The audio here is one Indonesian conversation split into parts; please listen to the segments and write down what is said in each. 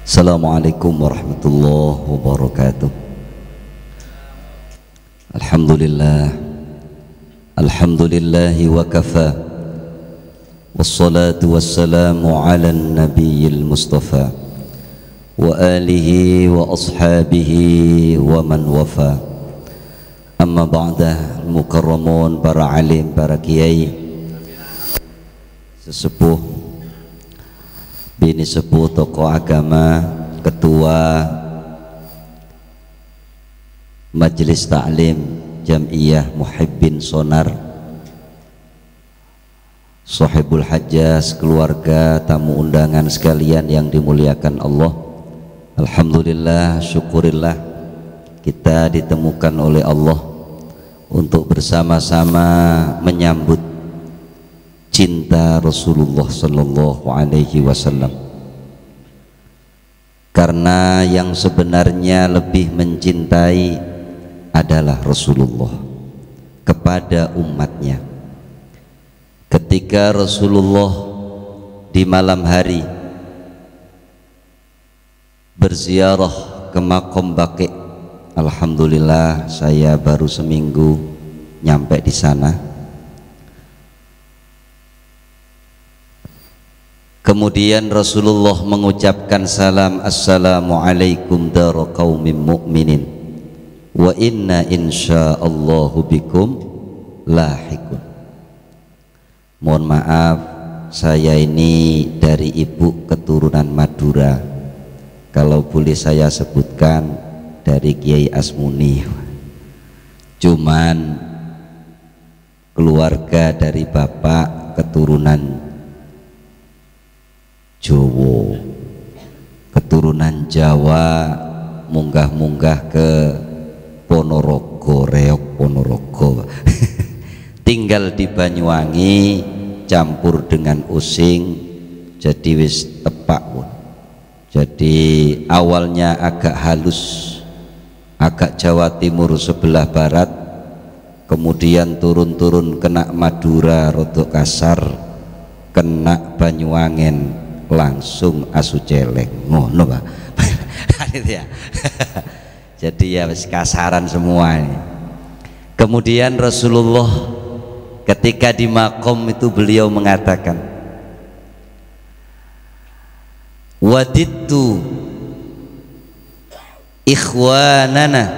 Assalamualaikum warahmatullahi wabarakatuh. Alhamdulillahi wa kafa, wassalatu wassalamu ala nabiyil mustafa wa alihi wa ashabihi wa man wafa. Amma ba'da, mukarramun, para alim, para kiai, sesepuh, bini sepuh, tokoh agama, ketua Majelis Ta'lim Jam'iyah Muhibbin Sonar, Sohibul Hajjaz, keluarga, tamu undangan sekalian yang dimuliakan Allah. Alhamdulillah, syukurillah kita ditemukan oleh Allah untuk bersama-sama menyambut cinta Rasulullah Sallallahu Alaihi Wasallam, karena yang sebenarnya lebih mencintai adalah Rasulullah kepada umatnya. Ketika Rasulullah di malam hari berziarah ke Maqam Baqi, alhamdulillah saya baru seminggu nyampe di sana. Kemudian Rasulullah mengucapkan salam, assalamualaikum dara qaumin mu'minin wa inna insyaallahu bikum lahiqun. Mohon maaf, saya ini dari ibu keturunan Madura. Kalau boleh saya sebutkan dari Kiai Asmuni. Cuman keluarga dari bapak keturunan Jawa, keturunan Jawa, munggah-munggah ke Ponorogo, reok Ponorogo. Tinggal di Banyuwangi, campur dengan Using, jadi wis tepak pun. Jadi awalnya agak halus, agak Jawa Timur sebelah barat, kemudian turun-turun kena Madura rodok kasar, kena Banyuwangen langsung asu celeng, ngono Pak. Ya. Jadi ya kasaran semua ini. Kemudian Rasulullah ketika di makom itu beliau mengatakan, wadittu ikhwanana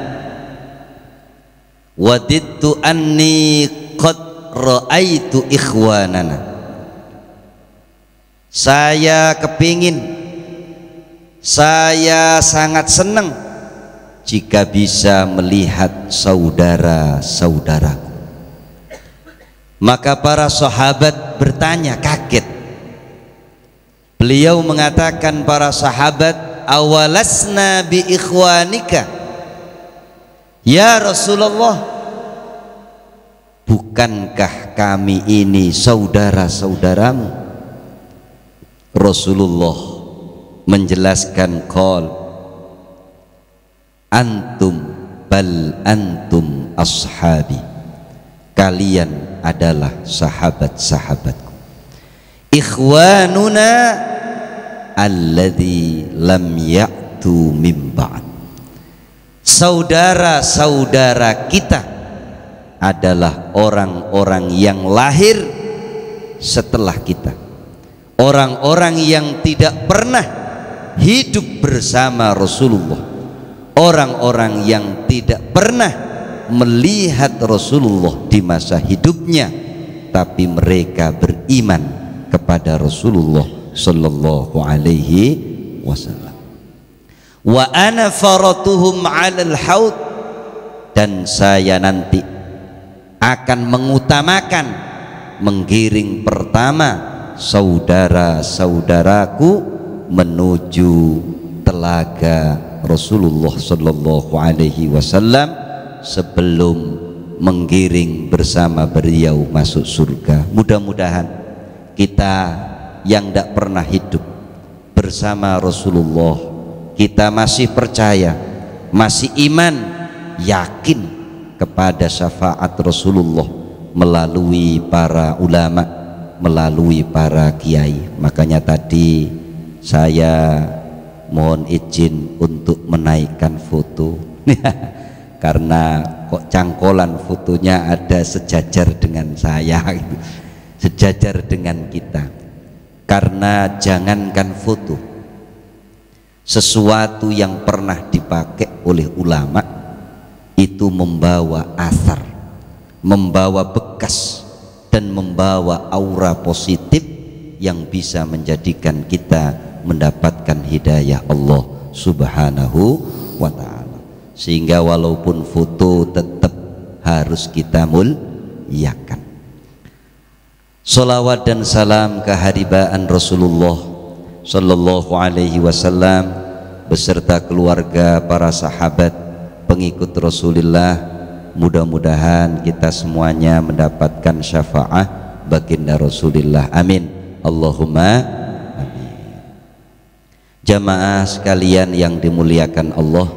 wadittu anni qad ra'aitu ikhwanana. Saya kepingin, saya sangat senang jika bisa melihat saudara-saudaraku. Maka para sahabat bertanya, kaget. Beliau mengatakan, para sahabat, awalasna bi ikhwanika ya Rasulullah, bukankah kami ini saudara-saudaramu? Rasulullah menjelaskan, qol antum bal antum ashabi, kalian adalah sahabat-sahabatku. Ikhwanuna alladzi lam ya'tu min ba'd, saudara-saudara kita adalah orang-orang yang lahir setelah kita, orang-orang yang tidak pernah hidup bersama Rasulullah, orang-orang yang tidak pernah melihat Rasulullah di masa hidupnya, tapi mereka beriman kepada Rasulullah Sallallahu Alaihi Wasallam. Wa ana faratuhum 'alal haud, dan saya nanti akan mengutamakan, menggiring pertama saudara-saudaraku menuju telaga Rasulullah Sallallahu Alaihi Wasallam sebelum menggiring bersama beliau masuk surga. Mudah-mudahan kita yang tidak pernah hidup bersama Rasulullah, kita masih percaya, masih iman, yakin kepada syafaat Rasulullah melalui para ulama, melalui para kiai. Makanya tadi saya mohon izin untuk menaikkan foto karena kok cangkolan fotonya ada sejajar dengan saya gitu. Sejajar dengan kita. Karena jangankan foto, sesuatu yang pernah dipakai oleh ulama itu membawa asar, membawa bekas, dan membawa aura positif yang bisa menjadikan kita mendapatkan hidayah Allah Subhanahu wa ta'ala. Sehingga walaupun foto tetap harus kita muliakan. Salawat dan salam keharibaan Rasulullah Sallallahu Alaihi Wasallam beserta keluarga, para sahabat, pengikut Rasulullah. Mudah-mudahan kita semuanya mendapatkan syafaat baginda Rasulullah. Amin. Allahumma amin. Jamaah sekalian yang dimuliakan Allah,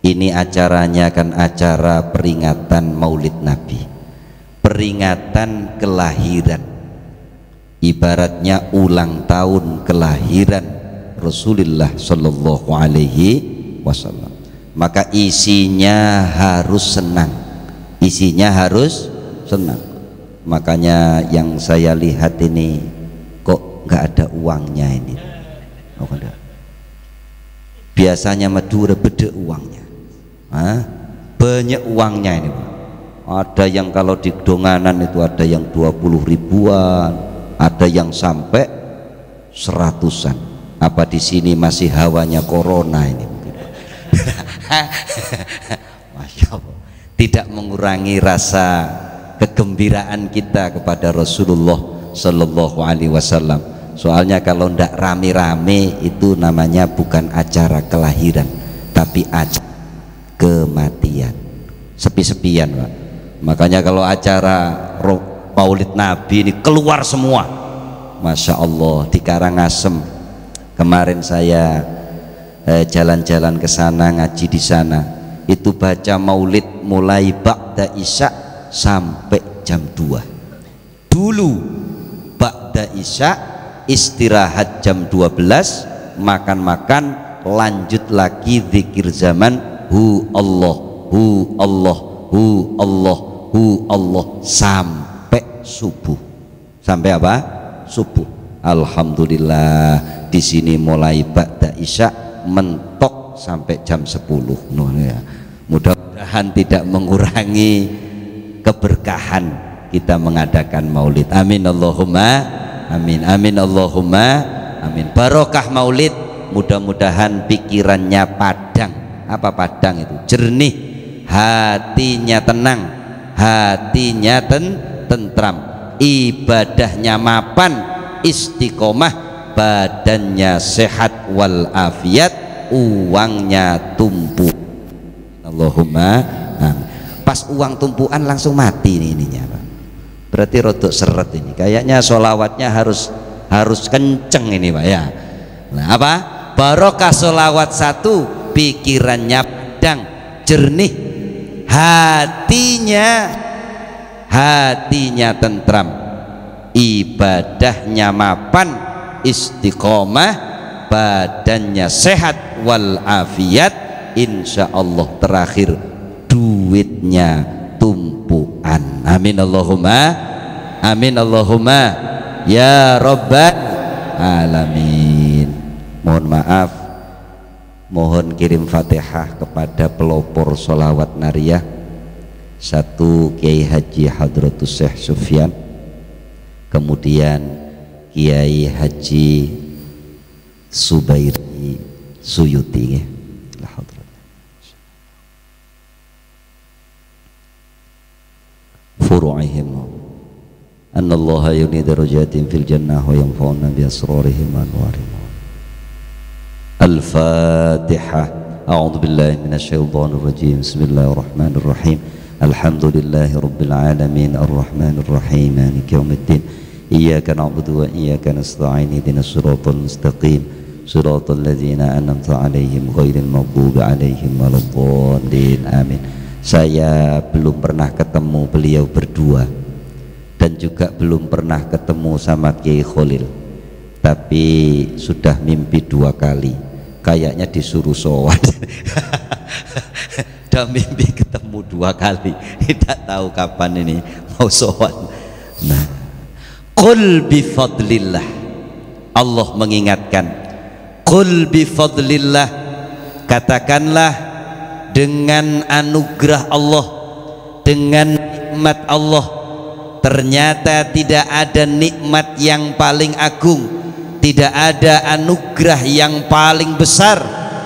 ini acaranya kan acara peringatan Maulid Nabi, peringatan kelahiran, ibaratnya ulang tahun kelahiran Rasulullah Sallallahu Alaihi Wasallam. Maka isinya harus senang, isinya harus senang. Makanya yang saya lihat ini kok nggak ada uangnya ini. Oh, ada. Biasanya Madura beda uangnya, banyak uangnya ini. Ada yang kalau di donganan itu ada yang 20 ribuan, ada yang sampai 100-an. Apa di sini masih hawanya corona ini? Masya Allah. Tidak mengurangi rasa kegembiraan kita kepada Rasulullah Sallallahu Alaihi Wasallam. Soalnya kalau ndak rame-rame itu namanya bukan acara kelahiran, tapi acara kematian, sepi-sepian, Pak. Makanya kalau acara Maulid Nabi ini keluar semua, Masya Allah. Di Karangasem kemarin saya jalan-jalan ke sana, ngaji di sana, itu baca Maulid mulai ba'da isya sampai jam 2. Dulu ba'da isya istirahat jam 12, makan-makan, lanjut lagi zikir zaman hu Allah, hu Allah, hu Allah, hu Allah sampai subuh. Sampai apa? Subuh. Alhamdulillah di sini mulai ba'da isya mentok sampai jam 10. Ya. Mudah-mudahan tidak mengurangi keberkahan kita mengadakan Maulid. Amin Allahumma amin. Amin Allahumma amin. Barokah Maulid. Mudah-mudahan pikirannya padang. Apa padang itu? Jernih, hatinya tenang, hatinya tentram, ibadahnya mapan, istiqomah, badannya sehat wal afiat, uangnya tumpuk. Allahumma amin. Pas uang tumpuan langsung mati ininya, Pak. Berarti rodok seret ini. Kayaknya sholawatnya harus kenceng ini, Pak ya. Nah, apa? Barokah sholawat satu, pikirannya padang, jernih, hatinya tentram, ibadahnya mapan, istiqomah, badannya sehat wal afiat, insya Allah terakhir duitnya tumpuan. Amin Allahumma amin Allahumma ya Rabbal alamin. Mohon maaf, mohon kirim Fatihah kepada pelopor sholawat nariyah. Satu, Kiai Haji Hadratus Syekh Sufyan, kemudian Kiai Haji Subairi Suyuti ya. Furu'ihim annallaha yuni darajatin fil jannah wa yanfa'una bi asrarihim anwarihim. Al-Fatihah. A'udzu billahi minasy syaithanir rajim. Bismillahirrahmanirrahim. Alhamdulillahi rabbil alamin arrahmanir rahim maliki yaumiddin. Iyyaka na'budu wa iyyaka nasta'in ihdinas siratal mustaqim siratal ladzina an'amta 'alaihim ghairil maghdubi 'alaihim waladdallin. Amin. Saya belum pernah ketemu beliau berdua dan juga belum pernah ketemu sama Kiai Khalil, tapi sudah mimpi 2 kali. kayaknya disuruh sowan. Udah mimpi ketemu 2 kali, tidak tahu kapan ini mau sowan. Nah, qul bi fadlillah, Allah mengingatkan, qul bi fadlillah, katakanlah dengan anugerah Allah, dengan nikmat Allah. Ternyata tidak ada nikmat yang paling agung, tidak ada anugerah yang paling besar,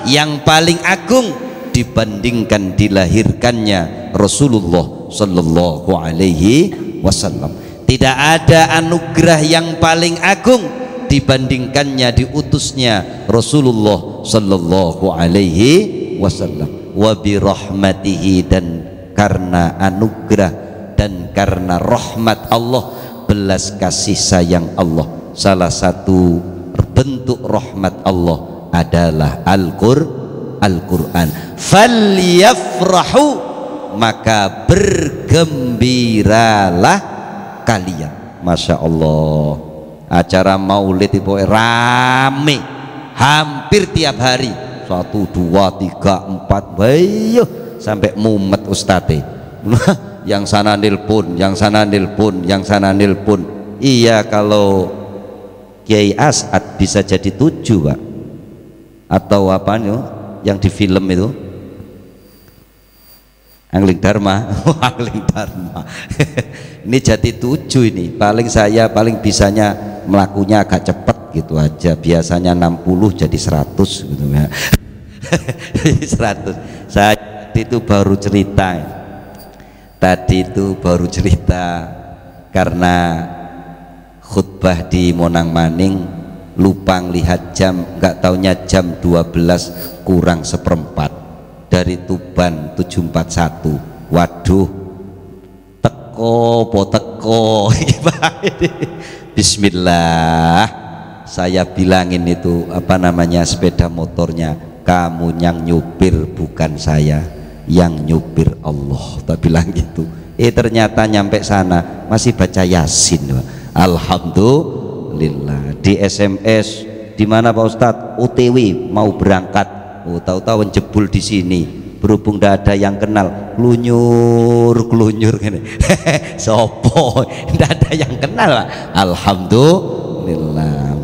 yang paling agung dibandingkan dilahirkannya Rasulullah sallallahu alaihi wasallam. Tidak ada anugerah yang paling agung dibandingkannya diutusnya Rasulullah sallallahu alaihi wasallam. Wa bi rahmatihi, dan karena anugerah dan karena rahmat Allah, belas kasih sayang Allah, salah satu bentuk rahmat Allah adalah Al-Quran. Falyafrahu, maka bergembiralah kalian. Masya Allah, acara maulid itu rame, hampir tiap hari, 1, 2, 3, 4, bayo sampai mumet ustadz. Yang sana nilpun, yang sana nilpun, yang sana nilpun. Iya, kalau Kiai As'ad bisa jadi 7 Pak, atau apa nih yang di film itu, Angling Dharma. Angling Dharma. Ini jadi 7 ini. Paling saya paling bisanya melakunya agak cepat gitu aja, biasanya 60 jadi 100 gitu ya. 100. Saya itu baru cerita karena khutbah di Monang Maning, lupa lihat jam, nggak taunya jam 12 kurang seperempat dari Tuban 741. Waduh, teko Bismillah, saya bilangin itu apa namanya, sepeda motornya, kamu yang nyupir bukan saya, yang nyupir Allah, tak bilang gitu. Ternyata nyampe sana masih baca Yasin. Alhamdulillah. Di SMS, di mana Pak Ustadz? OTW mau berangkat. Oh, tahu-tahu jebul di sini. Berhubung tidak ada yang kenal, klunyur gini. Sopo, tidak ada yang kenal Pak. Alhamdulillah.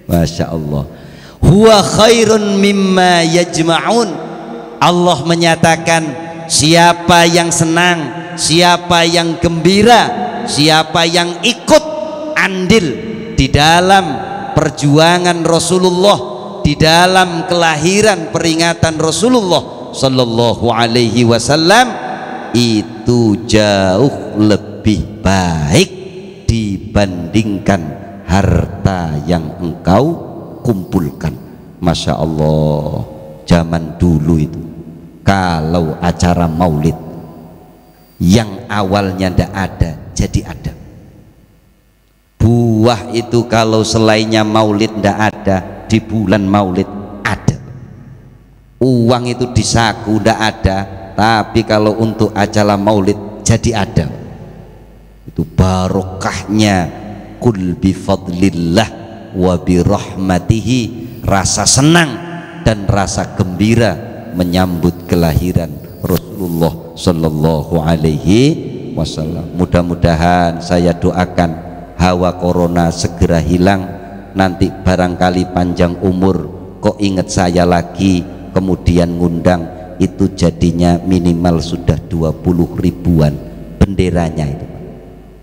Masya Allah. Huwa khairun mimma yajma'un. Allah menyatakan, siapa yang senang, siapa yang gembira, siapa yang ikut andil di dalam perjuangan Rasulullah, di dalam kelahiran peringatan Rasulullah sallallahu alaihi wasallam, itu jauh lebih baik dibandingkan harta yang engkau kumpulkan. Masya Allah, zaman dulu itu kalau acara maulid yang awalnya ndak ada jadi ada. Buah itu kalau selainnya maulid ndak ada, di bulan maulid ada. Uang itu di saku ndak ada, tapi kalau untuk acara maulid jadi ada. Itu barokahnya kul bi fadlillah wa bi rahmatihi, rasa senang dan rasa gembira menyambut kelahiran Rasulullah sallallahu alaihi wasallam. Mudah-mudahan, saya doakan hawa corona segera hilang, nanti barangkali panjang umur kok ingat saya lagi, kemudian ngundang, itu jadinya minimal sudah 20 ribuan benderanya itu.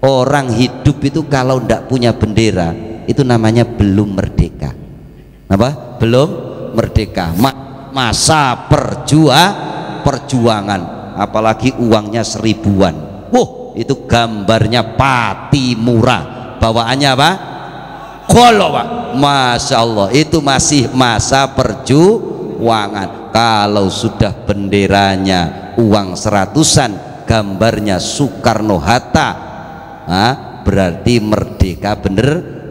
Orang hidup itu kalau ndak punya bendera itu namanya belum merdeka. Apa? Belum merdeka. Masa perjuangan, apalagi uangnya 1000-an. Itu gambarnya pati murah. Bawaannya apa? Kolo Pak. Masya Allah, itu masih masa perjuangan. Kalau sudah benderanya uang 100-an, gambarnya Soekarno Hatta, berarti merdeka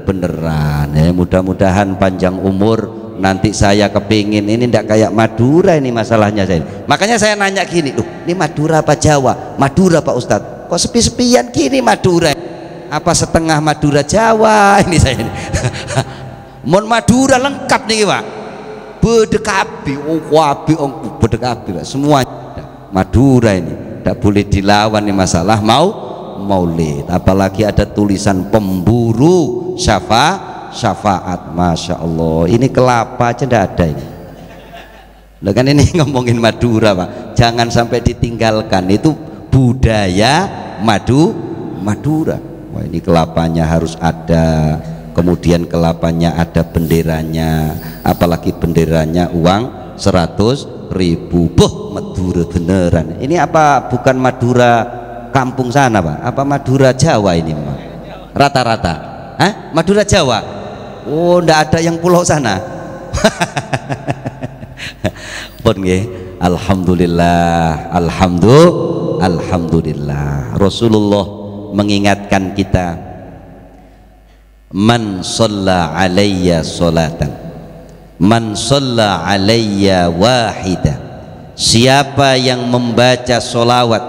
beneran ya. Mudah-mudahan panjang umur. Nanti saya kepingin, ini ndak kayak Madura ini masalahnya saya. Makanya saya nanya gini, ini Madura apa Jawa? Madura Pak Ustadz. Kok sepi-sepian gini Madura? Apa setengah Madura Jawa ini saya ini? Mon Madura lengkap nih Pak, bedekabi, bedekabi Pak, semuanya ada. Madura ini tidak boleh dilawan nih masalah maulid, apalagi ada tulisan pemburu syafaat. Masya Allah, ini kelapa aja tidak ada ini. Loh kan ini ngomongin Madura Pak, jangan sampai ditinggalkan, itu budaya Madura. Wah, ini kelapanya harus ada, kemudian kelapanya ada benderanya, apalagi benderanya uang 100.000. Madura beneran. Ini apa bukan Madura kampung sana Pak? Apa Madura Jawa ini Pak? Rata-rata Madura Jawa. Oh, ndak ada yang pulau sana. Pun nggih, alhamdulillah, alhamdulillah. Rasulullah mengingatkan kita, man shalla alayya sholatan, man shalla alayya wahida, siapa yang membaca sholawat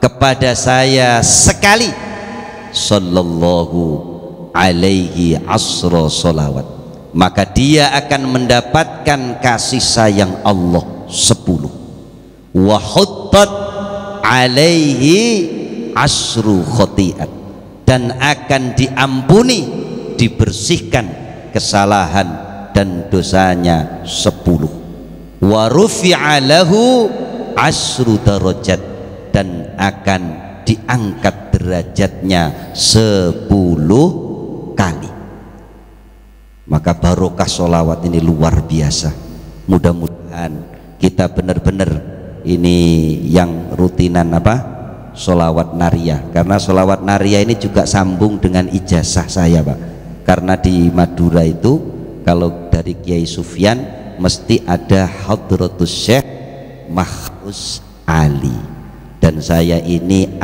kepada saya sekali, sallallahu alaihi asra sholawat, maka dia akan mendapatkan kasih sayang Allah 10. Wa huttat alaihi asru khotiat, dan akan diampuni, dibersihkan kesalahan dan dosanya 10. Wa rufi'a lahu asru darajat, dan akan diangkat derajatnya 10 kali. Maka barokah sholawat ini luar biasa. Mudah-mudahan kita benar-benar ini yang rutinan sholawat nariyah, karena sholawat nariyah ini juga sambung dengan ijazah saya Pak, karena di Madura itu kalau dari Kiai Sufyan mesti ada Hadratus Syekh Mahrus Ali, dan saya ini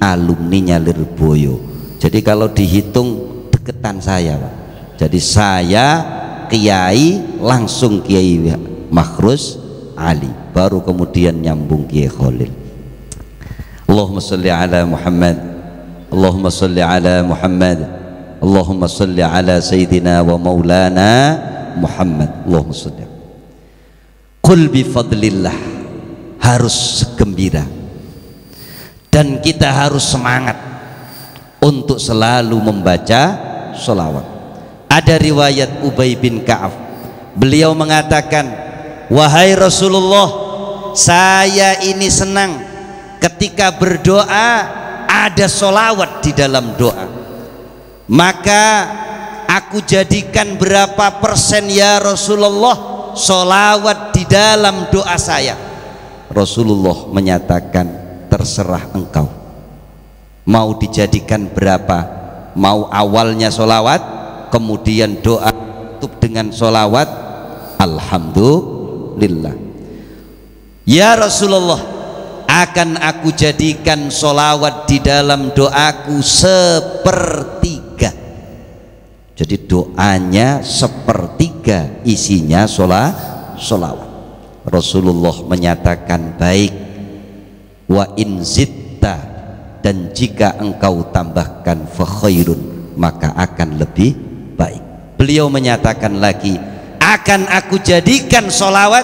alumninya Lirboyo, jadi kalau dihitung deketan saya Pak. Jadi saya Kiai langsung Kiai Mahrus Ali, baru kemudian nyambung Kiai Khalil. Allahumma salli ala Muhammad, Allahumma salli ala Muhammad, Allahumma salli ala Sayyidina wa Maulana Muhammad. Allahumma salli. Qul bi fadlillah, harus gembira, dan kita harus semangat untuk selalu membaca sholawat. Ada riwayat Ubay bin Ka'ab, beliau mengatakan, wahai Rasulullah, saya ini senang ketika berdoa ada sholawat di dalam doa, maka aku jadikan berapa persen ya Rasulullah sholawat di dalam doa saya. Rasulullah menyatakan, terserah engkau mau dijadikan berapa, mau awalnya sholawat kemudian doa tutup dengan sholawat alhamdulillah. Ya Rasulullah, akan aku jadikan sholawat di dalam doaku sepertiga, jadi doanya sepertiga isinya sholawat. Rasulullah menyatakan, baik, wa in zitta, dan jika engkau tambahkan fa khairun, maka akan lebih baik. Beliau menyatakan lagi, akan aku jadikan sholawat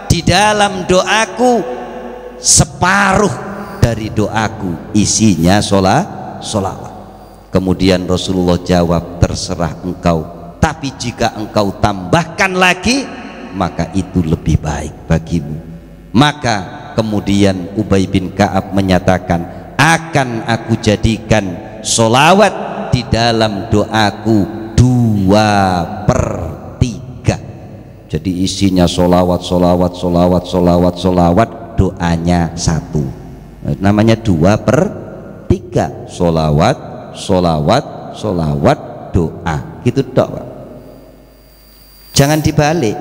di dalam doaku separuh dari doaku isinya sholawat. Kemudian Rasulullah jawab, terserah engkau, tapi jika engkau tambahkan lagi maka itu lebih baik bagimu. Maka kemudian Ubay bin Ka'ab menyatakan, akan aku jadikan sholawat di dalam doaku 2/3, jadi isinya sholawat, doanya 1, namanya 2/3, sholawat, doa, gitu dok Pak. Jangan dibalik,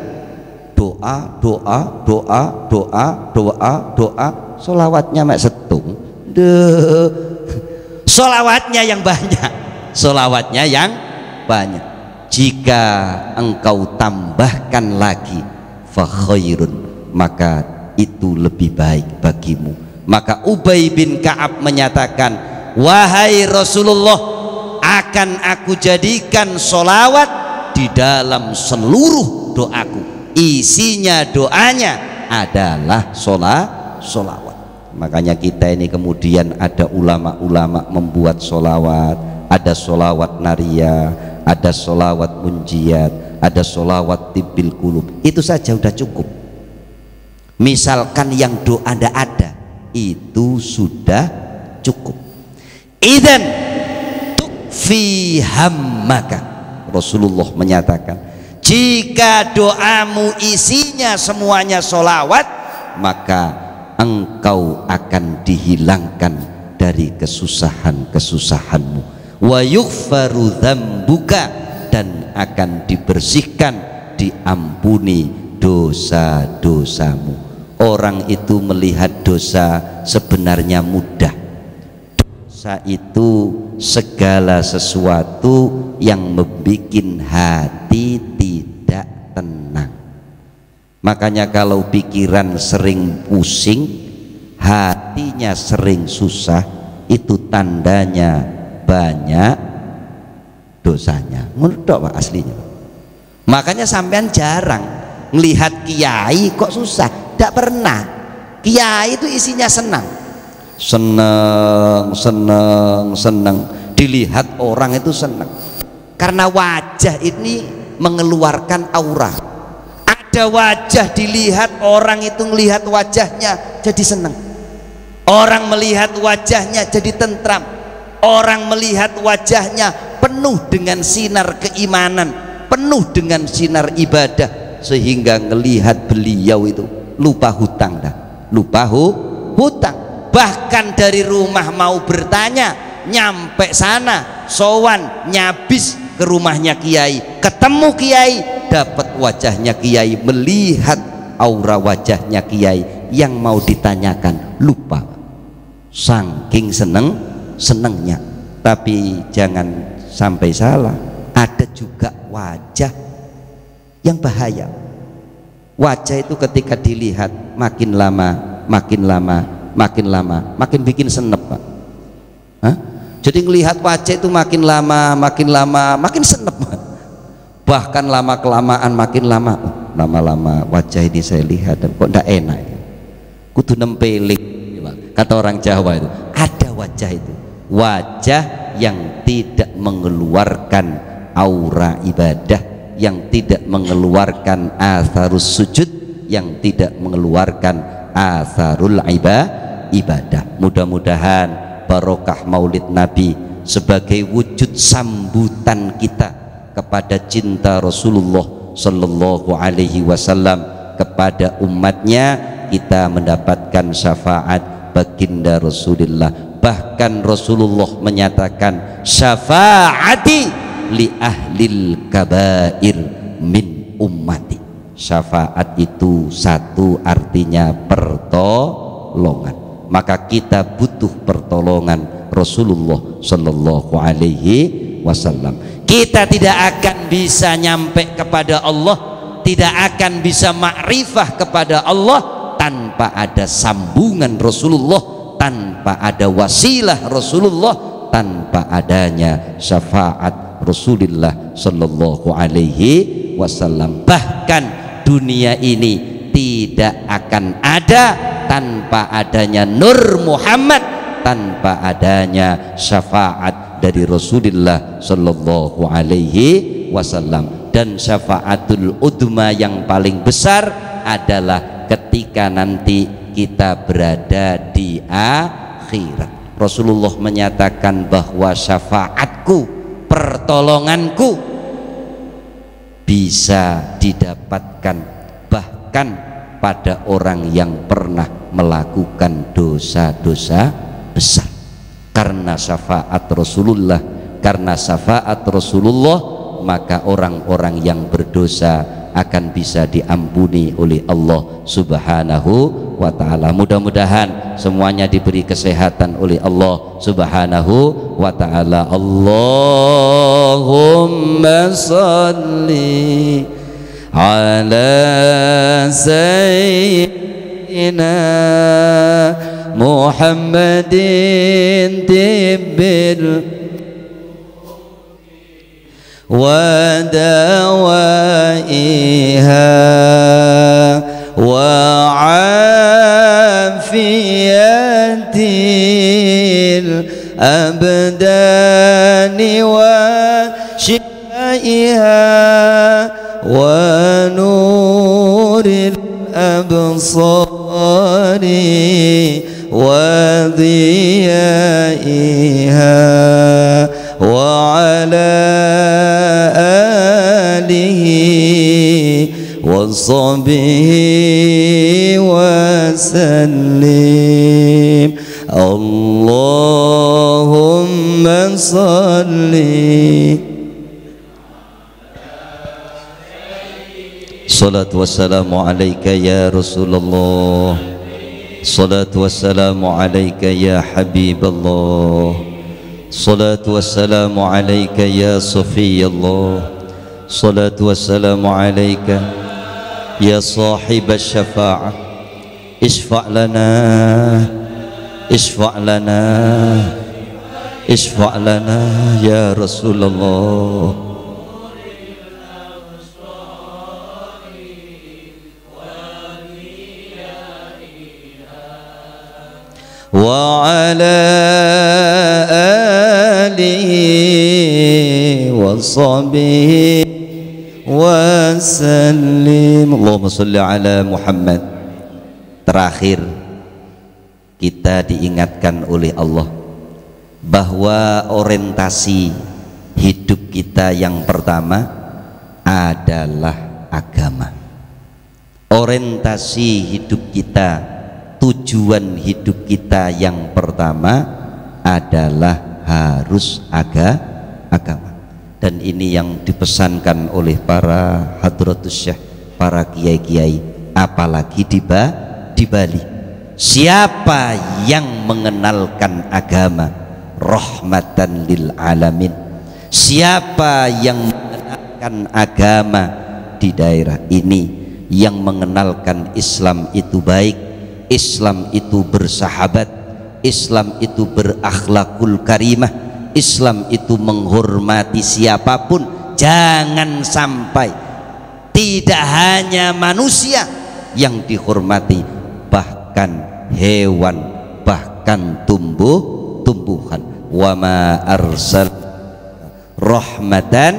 doa, sholawatnya mak setung, sholawatnya yang banyak, jika engkau tambahkan lagi fa khairun, maka itu lebih baik bagimu. Maka Ubay bin Ka'ab menyatakan, wahai Rasulullah, akan aku jadikan solawat di dalam seluruh doaku. Isinya doanya adalah solawat. Makanya kita ini kemudian ada ulama-ulama membuat solawat, ada solawat naria, ada solawat munjiat, ada solawat tibbil qulub. Itu saja udah cukup. Misalkan yang doa ndak ada, itu sudah cukup. Idzan tukfi hammaka. Rasulullah menyatakan, jika doamu isinya semuanya solawat, maka engkau akan dihilangkan dari kesusahan-kesusahanmu. Wa yughfaru dzambuka, dan akan dibersihkan, diampuni dosa-dosamu. Orang itu melihat dosa sebenarnya mudah. Dosa itu segala sesuatu yang membuat hati tidak tenang. Makanya kalau pikiran sering pusing, hatinya sering susah, itu tandanya banyak dosanya. Menurut Pak aslinya. Makanya sampean jarang melihat kiai kok susah. Tidak pernah. Kiai itu isinya senang, senang. Dilihat orang itu senang, karena wajah ini mengeluarkan aura. Ada wajah dilihat, orang itu melihat wajahnya jadi senang. Orang melihat wajahnya jadi tentram. Orang melihat wajahnya penuh dengan sinar keimanan, penuh dengan sinar ibadah, sehingga melihat beliau itu lupa hutang dah, lupa hutang. Bahkan dari rumah mau bertanya, nyampe sana sowan nyabis ke rumahnya kiai, ketemu kiai, dapat wajahnya kiai, melihat aura wajahnya kiai, yang mau ditanyakan lupa, saking senengnya. Tapi jangan sampai salah, ada juga wajah yang bahaya. Wajah itu ketika dilihat makin lama makin bikin senep, Pak. Hah? Jadi ngelihat wajah itu makin lama makin senep, Pak. Bahkan lama kelamaan makin lama wajah ini saya lihat dan kok ndak enak, kudu nempelik, kata orang Jawa itu. Ada wajah itu, wajah yang tidak mengeluarkan aura ibadah, yang tidak mengeluarkan atharus sujud, yang tidak mengeluarkan atharul ibadah. Mudah-mudahan barokah maulid Nabi sebagai wujud sambutan kita kepada cinta Rasulullah Sallallahu Alaihi Wasallam kepada umatnya, kita mendapatkan syafaat baginda Rasulullah. Bahkan Rasulullah menyatakan, syafaati li ahlil kabair min ummati. Syafaat itu satu artinya pertolongan. Maka kita butuh pertolongan Rasulullah Sallallahu Alaihi Wasallam. Kita tidak akan bisa nyampe kepada Allah, tidak akan bisa makrifah kepada Allah tanpa ada sambungan Rasulullah, tanpa ada wasilah Rasulullah, tanpa adanya syafaat Rasulullah Sallallahu Alaihi Wasallam. Bahkan dunia ini tidak akan ada tanpa adanya Nur Muhammad, tanpa adanya syafaat dari Rasulullah Sallallahu Alaihi Wasallam. Dan syafaatul udma yang paling besar adalah ketika nanti kita berada di akhirat. Rasulullah menyatakan bahwa syafaatku, pertolonganku bisa didapatkan bahkan pada orang yang pernah melakukan dosa-dosa besar. Karena syafaat Rasulullah, karena syafaat Rasulullah, maka orang-orang yang berdosa akan bisa diampuni oleh Allah Subhanahu wa ta'ala. Mudah-mudahan semuanya diberi kesehatan oleh Allah Subhanahu wa ta'ala. Allahumma salli ala sayyidina Muhammadin tibbil ودوائها وعافية الأبدان وشفائها ونور الأبصار وضيائها وعلى آله وصحبه وسلم. اللهم صل salatu wassalamu alaika ya Rasulullah, salatu wassalamu alaika ya Habiballah, salatu wassalamu alaika ya Safiyallah, salatu wassalamu alaika ya sahib syafa'ah. Isfa' lana, isfa' lana, isfa' lana ya Rasulullah. Wa ala alihi wa sahbihi wa sallim. Allahumma salli ala Muhammad. Terakhir kita diingatkan oleh Allah bahwa orientasi hidup kita yang pertama adalah agama. Orientasi hidup kita, tujuan hidup kita yang pertama adalah harus agama. Dan ini yang dipesankan oleh para hadratus syekh, para kiai-kiai, apalagi di Bali. Siapa yang mengenalkan agama, rahmatan lil alamin. Siapa yang mengenalkan agama di daerah ini, yang mengenalkan Islam itu baik, Islam itu bersahabat, Islam itu berakhlakul karimah, Islam itu menghormati siapapun. Jangan sampai tidak hanya manusia yang dihormati, bahkan hewan, bahkan tumbuhan. Wa ma arsal rahmatan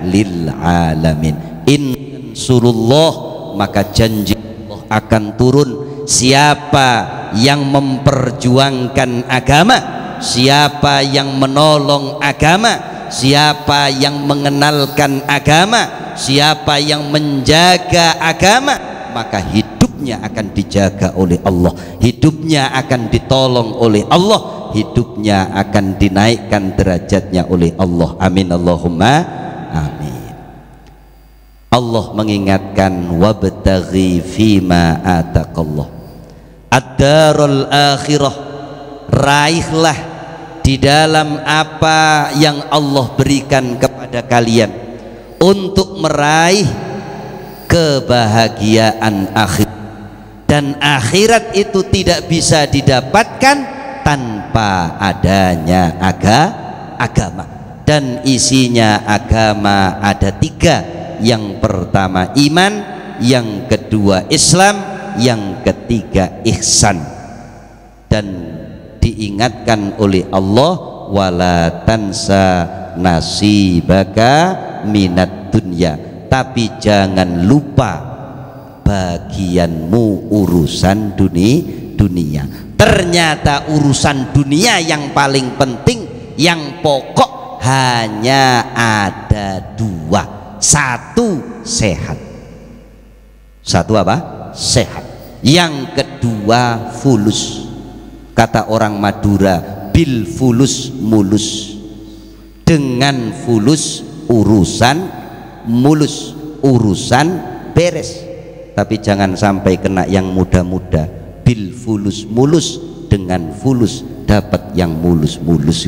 lil alamin. In surullah, maka janji Allah akan turun. Siapa yang memperjuangkan agama, siapa yang menolong agama, siapa yang mengenalkan agama, siapa yang menjaga agama, maka hidupnya akan dijaga oleh Allah, hidupnya akan ditolong oleh Allah, hidupnya akan dinaikkan derajatnya oleh Allah. Amin Allahumma amin. Allah mengingatkan wabtaghi fima ataqallah ad-darul akhirah, raihlah di dalam apa yang Allah berikan kepada kalian untuk meraih kebahagiaan akhir. Dan akhirat itu tidak bisa didapatkan tanpa adanya agama. Dan isinya agama ada 3. Yang pertama iman, yang kedua Islam, yang ketiga ihsan. Dan diingatkan oleh Allah, wala tansa nasibaka minat dunya, tapi jangan lupa bagianmu urusan dunia. Ternyata urusan dunia yang paling penting, yang pokok hanya ada 2. Satu sehat, satu apa? Sehat. Yang kedua fulus. Kata orang Madura, bil fulus mulus. Dengan fulus urusan mulus, urusan beres. Tapi jangan sampai kena yang muda-muda. Bil fulus mulus, dengan fulus dapat yang mulus-mulus.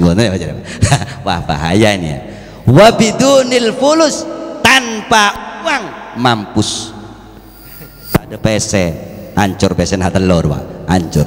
Wah, bahaya ini ya. Wabidunil fulus, tanpa uang mampus. Tak ada PC, hancur PC nah telur, Pak. Hancur.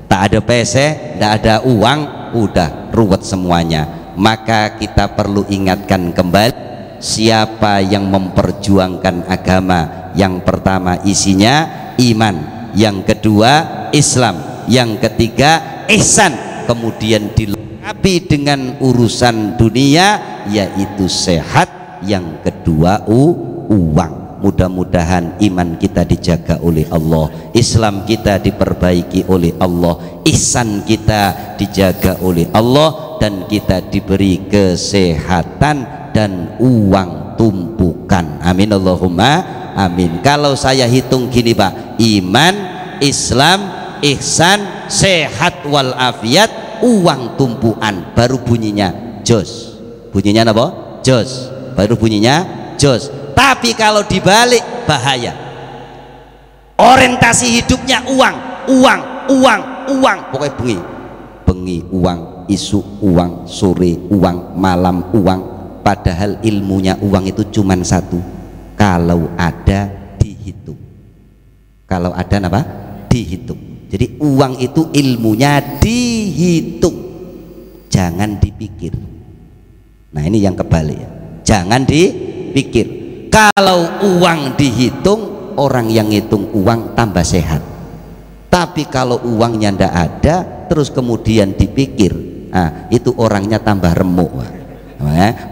Tak ada PC, tidak ada uang, udah ruwet semuanya. Maka kita perlu ingatkan kembali siapa yang memperjuangkan agama, yang pertama isinya iman, yang kedua Islam, yang ketiga ihsan, kemudian dilengkapi dengan urusan dunia yaitu sehat, yang kedua uang. Mudah-mudahan iman kita dijaga oleh Allah, Islam kita diperbaiki oleh Allah, ihsan kita dijaga oleh Allah, dan kita diberi kesehatan dan uang tumpukan. Amin Allahumma amin. Kalau saya hitung gini Pak, iman, Islam, ihsan, sehat walafiat, uang tumpuan, baru bunyinya jos. Bunyinya apa? Jos. Baru bunyinya jos. Tapi kalau dibalik bahaya. Orientasi hidupnya uang, uang, uang, uang. Pokoknya bengi uang, isu uang, sore uang, malam uang. Padahal ilmunya uang itu cuma satu. Kalau ada dihitung. Kalau ada apa? Dihitung. Jadi uang itu ilmunya dihitung. Jangan dipikir. Nah ini yang kebalik ya. Jangan dipikir. Kalau uang dihitung, orang yang ngitung uang tambah sehat. Tapi kalau uangnya ndak ada, terus kemudian dipikir, itu orangnya tambah remuk.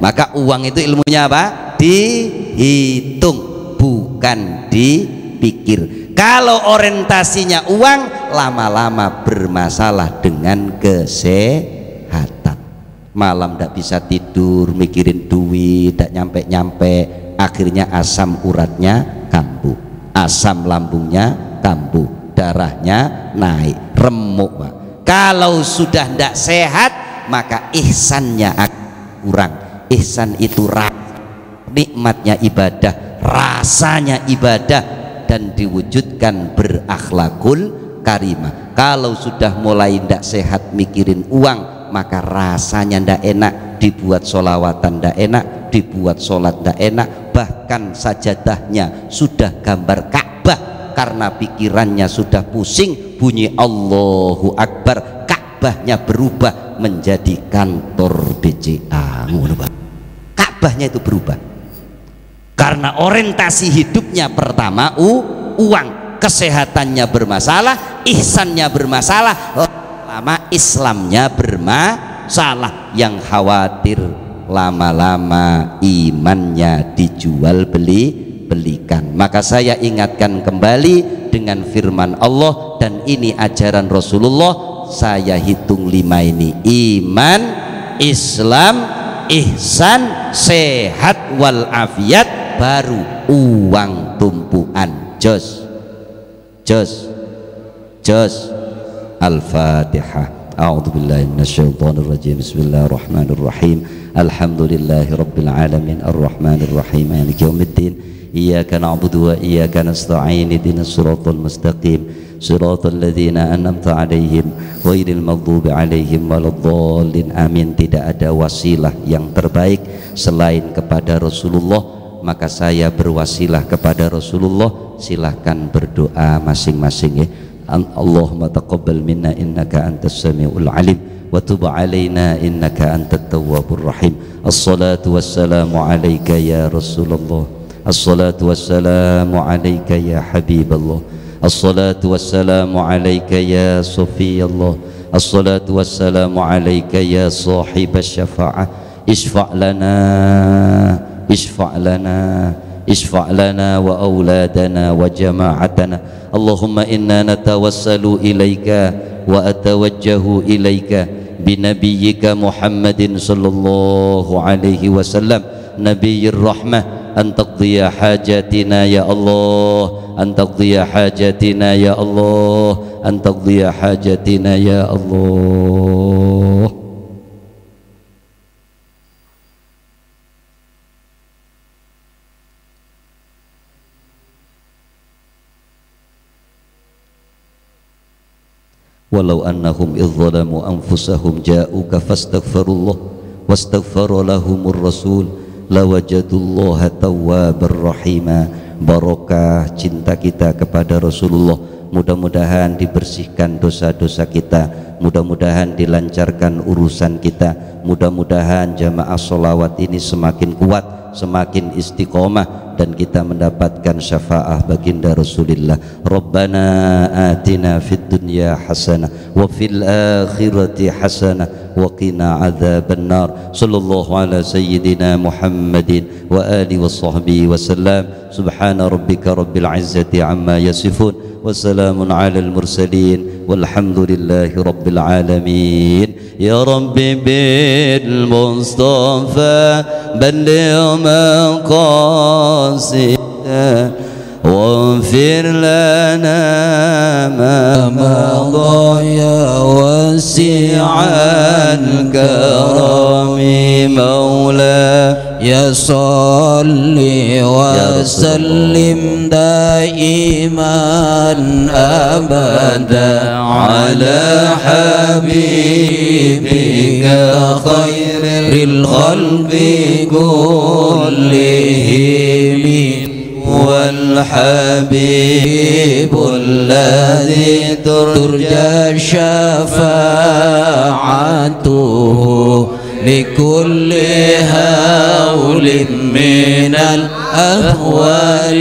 Maka uang itu ilmunya apa? Dihitung, bukan dipikir. Kalau orientasinya uang, lama-lama bermasalah dengan kesehatan. Malam ndak bisa tidur, mikirin duit, ndak nyampe-nyampe. Akhirnya asam uratnya kambuh, asam lambungnya kambuh, darahnya naik, remuk Pak. Kalau sudah tidak sehat, maka ihsannya akan kurang. Ihsan itu nikmatnya ibadah, rasanya ibadah, dan diwujudkan berakhlakul karimah. Kalau sudah mulai tidak sehat mikirin uang, maka rasanya tidak enak, dibuat sholawatan tidak enak, dibuat sholat tidak enak, bahkan sajadahnya sudah gambar Ka'bah karena pikirannya sudah pusing, bunyi Allahu Akbar, Ka'bahnya berubah menjadi kantor BCA. Ka'bahnya itu berubah karena orientasi hidupnya pertama uang, kesehatannya bermasalah, ihsannya bermasalah, lama Islamnya bermasalah. Yang khawatir lama-lama imannya dijual belikan. Maka saya ingatkan kembali dengan firman Allah, dan ini ajaran Rasulullah. Saya hitung 5 ini: iman, Islam, ihsan, sehat walafiat, baru uang tumpuan. Jos Al-Fatihah. A'udzubillahi minasyaitonirrajim. Bismillahirrahmanirrahim. Alhamdulillahirabbil alamin arrahmanir rahim maliki yaumiddin. Iyyaka na'budu wa iyyaka nasta'in. Ihdinas siratal mustaqim. Siratal ladzina an'amta 'alaihim ghairil maghdubi 'alaihim waladdallin. Amin. Tidak ada wasilah yang terbaik selain kepada Rasulullah, maka saya berwasilah kepada Rasulullah. Silahkan berdoa masing-masing ya. Allahumma taqabbal minna innaka antas samiul alim wa tub alaina innaka antat tawwabur rahim. Assalatu wassalamu alayka ya Rasulullah. Assalatu wassalamu alayka ya Habiballah. Assalatu wassalamu alayka ya Safiyallah. Assalatu wassalamu alayka ya sahibasy syafa'ah. Isfa' lana, isfa' lana, isfa' lana wa auladana wa jama'atana. Allahumma inna natawassalu ilaika wa atawajjahu ilaika binabiyyika Muhammadin sallallahu alaihi wasallam nabiyyir rahmah, an taqdiya hajatina ya Allah, an taqdiya hajatina ya Allah, an taqdiya hajatina ya Allah. Walau annahum idzalamu anfusahum ja'uka fastaghfirullah wastaghfara lahumur rasul lawajadullaha tawwabar rahima. Barokah cinta kita kepada Rasulullah, mudah-mudahan dibersihkan dosa-dosa kita, mudah-mudahan dilancarkan urusan kita, mudah-mudahan jamaah sholawat ini semakin kuat, semakin istiqomah, dan kita mendapatkan syafaah baginda Rasulullah. Rabbana atina fid dunya hasanah wa fil akhirati hasanah wa qina adzabannar. Sallallahu ala sayyidina Muhammadin wa alihi wa sahbihi wa sallam. Subhana rabbika rabbil izzati amma yasifun wa salamun ala al mursalin walhamdulillahi rabbil alamin. Ya Rabbi bil Mustafa balligh maqasidana واغفر لنا ما مضى يا واسع الكرم مولاي صل وسلم دائما أبدا على حبيبك خير الخلق كلهم والحبيب الذي ترجى شفاعته لكل هول من الأهوال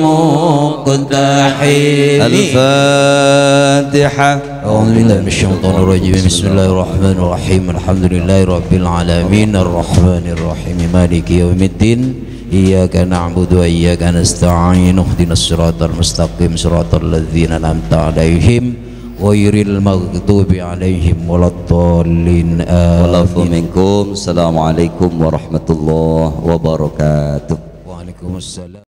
مقتحم. الفاتحة. أعوذ بالله من الشيطان الرجيم. بسم الله الرحمن الرحيم. الحمد لله رب العالمين الرحمن الرحيم مالك يوم الدين. إياك نعبد وإياك نستعين اهدنا الصراط المستقيم صراط الذين أنعمت عليهم غير المغضوب عليهم ولا الضالين آمين. Assalamualaikum warahmatullahi wabarakatuh. Waalaikumsalam.